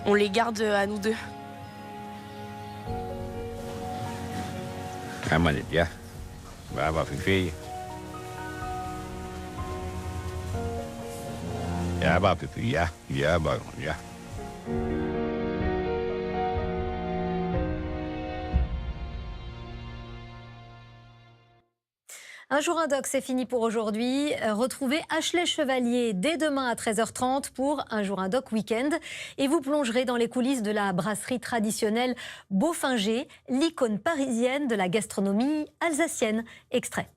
On les garde à nous deux. À mon avis, va avoir Fifi. Ja, va Fifi, ja, bon, ja. Un jour un doc, c'est fini pour aujourd'hui. Retrouvez Ashley Chevalier dès demain à 13h30 pour Un jour un doc week-end. Et vous plongerez dans les coulisses de la brasserie traditionnelle Beaufinger, l'icône parisienne de la gastronomie alsacienne. Extrait.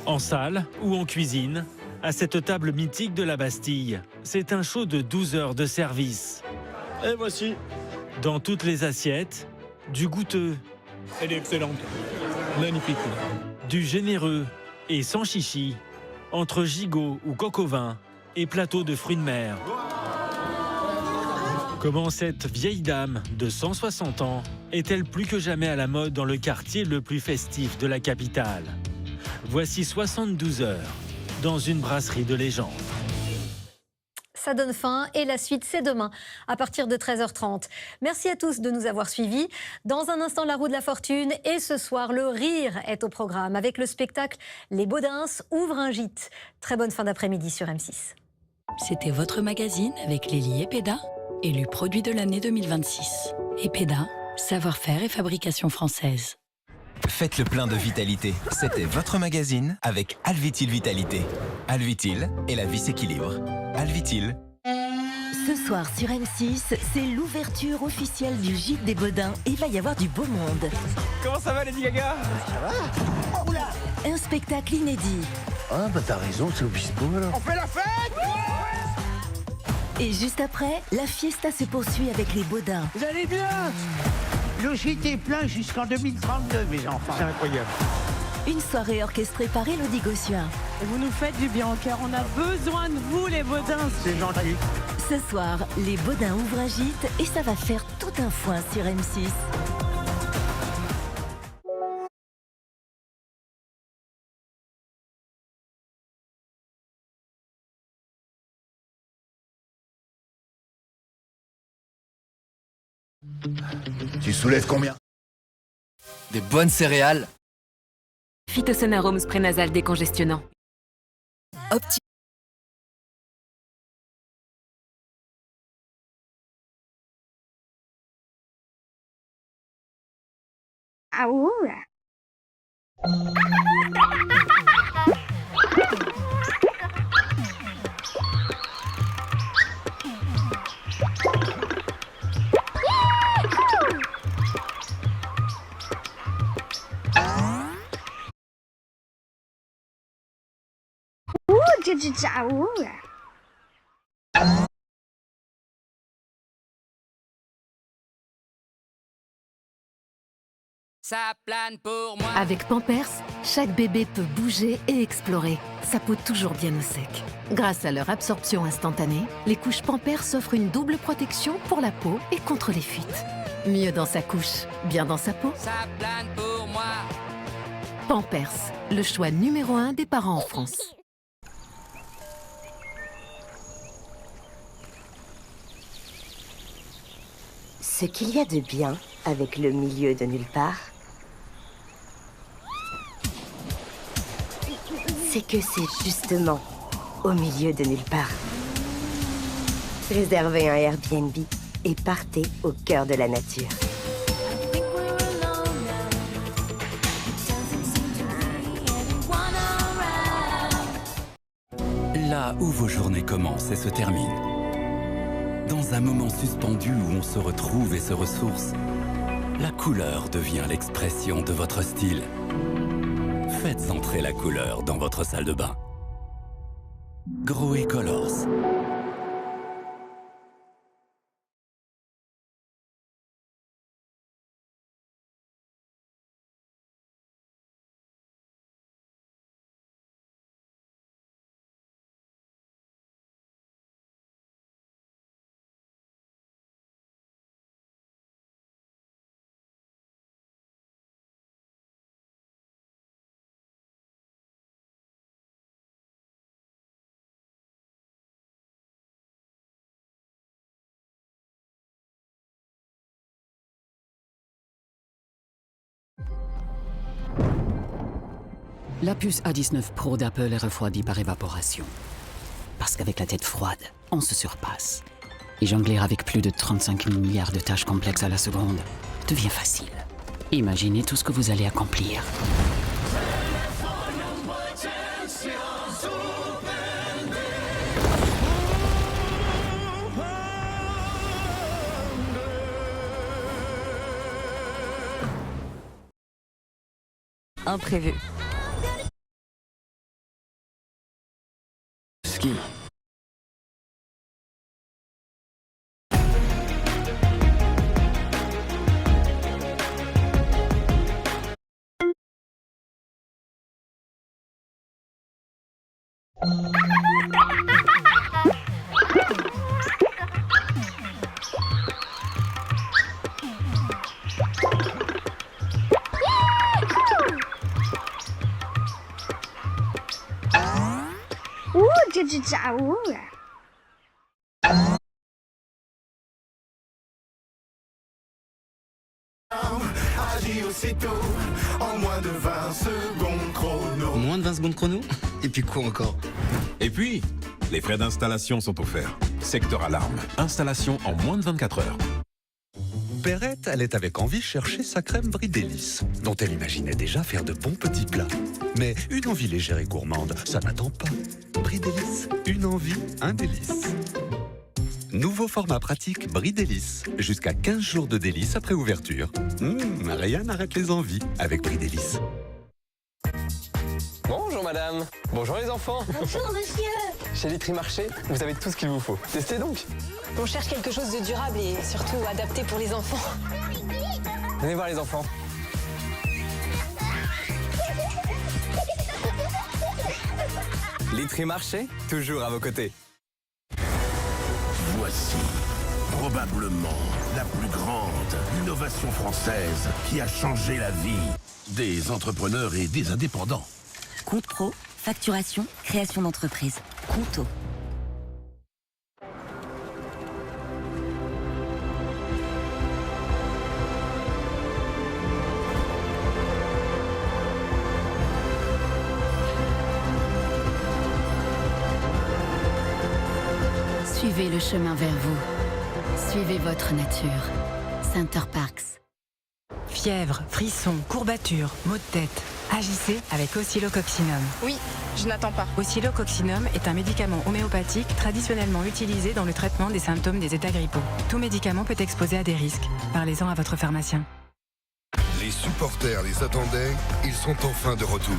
En salle ou en cuisine, à cette table mythique de la Bastille, c'est un show de 12 heures de service. Et voici. Dans toutes les assiettes, du goûteux, Elle est excellente. Magnifique. du généreux et sans chichi, entre gigot ou coq au vin et plateau de fruits de mer. Comment cette vieille dame de 160 ans est-elle plus que jamais à la mode dans le quartier le plus festif de la capitale? Voici 72 heures dans une brasserie de légende. Ça donne faim et la suite, c'est demain à partir de 13h30. Merci à tous de nous avoir suivis. Dans un instant, la roue de la fortune et ce soir, le rire est au programme avec le spectacle Les Baudins ouvrent un gîte. Très bonne fin d'après-midi sur M6. C'était votre magazine avec Lélie Epeda, élu produit de l'année 2026. Epeda, savoir-faire et fabrication française. Faites le plein de vitalité. C'était votre magazine avec Alvitil Vitalité. Alvitil et la vie s'équilibre. Alvitil. Ce soir sur M6, c'est l'ouverture officielle du Gîte des Baudins et il va y avoir du beau monde. Comment ça va, Lady Gaga? Ça va. Oula, un spectacle inédit. Ah bah t'as raison, c'est Obispo alors. On fait la fête. Et juste après, la fiesta se poursuit avec les Baudins. Vous allez bien? Le gîte est plein jusqu'en 2032, mes enfants. C'est incroyable. Une soirée orchestrée par Élodie Gossuin. Vous nous faites du bien au cœur, on a besoin de vous les Baudins. C'est gentil. Ce soir, les Baudins ouvrent un gîte et ça va faire tout un foin sur M6. Tu soulèves combien? Des bonnes céréales. Phytosanarome spray nasal décongestionnant. Opti. Ça plane pour moi. Avec Pampers, chaque bébé peut bouger et explorer. Sa peau toujours bien au sec. Grâce à leur absorption instantanée, les couches Pampers offrent une double protection pour la peau et contre les fuites. Mieux dans sa couche, bien dans sa peau. Ça plane pour moi. Pampers, le choix numéro 1 des parents en France. Ce qu'il y a de bien avec le milieu de nulle part, c'est que c'est justement au milieu de nulle part. Réservez un Airbnb et partez au cœur de la nature. Là où vos journées commencent et se terminent. Dans un moment suspendu où on se retrouve et se ressource, la couleur devient l'expression de votre style. Faites entrer la couleur dans votre salle de bain. Grohe Colors. La puce A19 Pro d'Apple est refroidie par évaporation. Parce qu'avec la tête froide, on se surpasse. Et jongler avec plus de 35 milliards de tâches complexes à la seconde devient facile. Imaginez tout ce que vous allez accomplir. Imprévu. Ski. Agis aussitôt, en moins de 20 secondes chrono. Moins de 20 secondes chrono? Et puis quoi encore? Et puis, les frais d'installation sont offerts. Secteur alarme. Installation en moins de 24 heures. Perrette allait avec envie chercher sa crème Brie Délice, dont elle imaginait déjà faire de bons petits plats. Mais une envie légère et gourmande, ça n'attend pas. Brie Délice, une envie, un délice. Nouveau format pratique Brie Délice. Jusqu'à 15 jours de délice après ouverture. Rien n'arrête les envies avec Brie Délice. Bonjour madame. Bonjour les enfants. Bonjour monsieur. Chez Litry Marché, vous avez tout ce qu'il vous faut. Testez donc. On cherche quelque chose de durable et surtout adapté pour les enfants. Venez voir les enfants. Litry Marché, toujours à vos côtés. Voici probablement la plus grande innovation française qui a changé la vie des entrepreneurs et des indépendants. Compte pro, facturation, création d'entreprise. Conto. Suivez le chemin vers vous. Suivez votre nature. Center Parks. Fièvre, frissons, courbatures, maux de tête. Agissez avec Oscillococcinum. Oui, je n'attends pas. Oscillococcinum est un médicament homéopathique traditionnellement utilisé dans le traitement des symptômes des états grippaux. Tout médicament peut exposer à des risques. Parlez-en à votre pharmacien. Les supporters les attendaient, ils sont enfin de retour.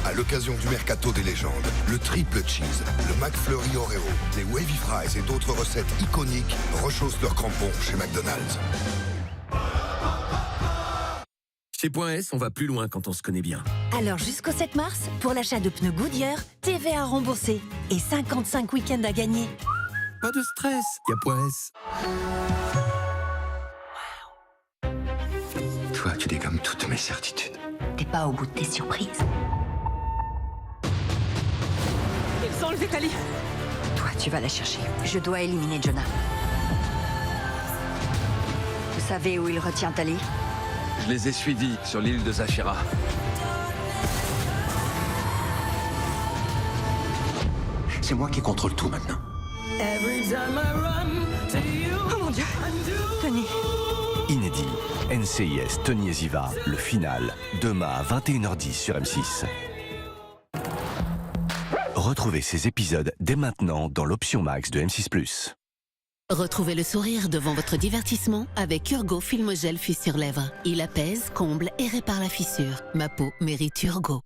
À l'occasion du Mercato des légendes, le triple cheese, le McFlurry Oreo, les Wavy Fries et d'autres recettes iconiques rechaussent leurs crampons chez McDonald's. Chez Point S, on va plus loin quand on se connaît bien. Alors jusqu'au 7 mars, pour l'achat de pneus Goodyear, TVA remboursée et 55 week-ends à gagner. Pas de stress, y a Point S. Toi, tu dégommes toutes mes certitudes. T'es pas au bout de tes surprises. Ils sont enlevés Tali. Toi, tu vas la chercher. Je dois éliminer Jonah. Vous savez où il retient Tali? Je les ai suivis sur l'île de Zafira. C'est moi qui contrôle tout maintenant. Oh mon Dieu. Tony. Inédit. NCIS Tony et Ziva, le final, demain à 21h10 sur M6. Retrouvez ces épisodes dès maintenant dans l'option Max de M6+. Retrouvez le sourire devant votre divertissement avec Urgo Filmogel Fissure Lèvres. Il apaise, comble et répare la fissure. Ma peau mérite Urgo.